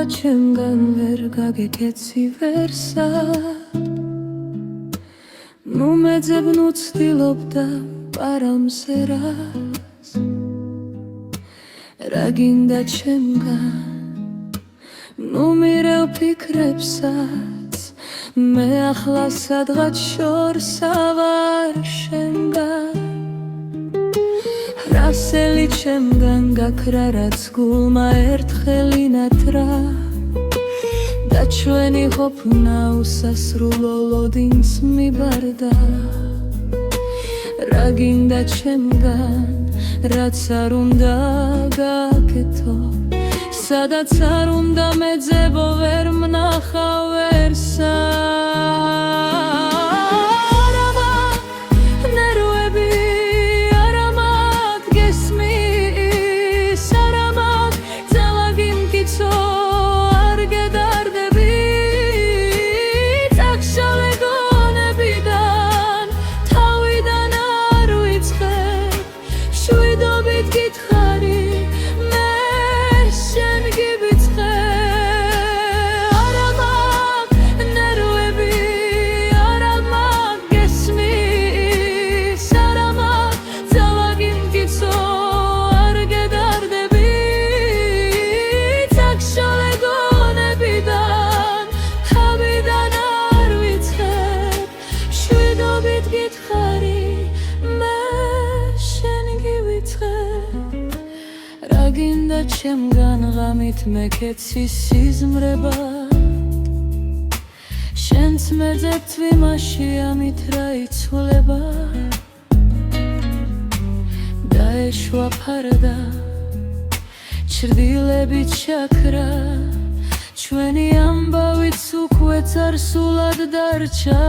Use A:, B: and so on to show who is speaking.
A: ჩემგან ვერ გაგეკეცი ვერსა ნუ მეძებ ნუ ცდილობდა პარამსერას რა გინდა ჩემგან ნუ მირევ ფიქრებსაც მე ახლა სადღაც შორსა ვარ შენგან რასელი ჩემგან გაქრა რაც გულმა ერთხელ ინათრა და ჩვენი ყოფნა უსასრულო ლოდინს მიბარდა რა გინდა ჩემგან რაც არ უნდა გაკეთო სადაც არ უნდა მეძებო ვერ მნახა ვერსა რა გინდა ჩემგან ღამით მეკეცი სიზმრება შენც მეძებ თვიმაში ამით რა იცვლება დაეშვა ფარდა ჩრდილებით შაქრა ჩვენი ამბავიც უკვე წარსულად დარჩა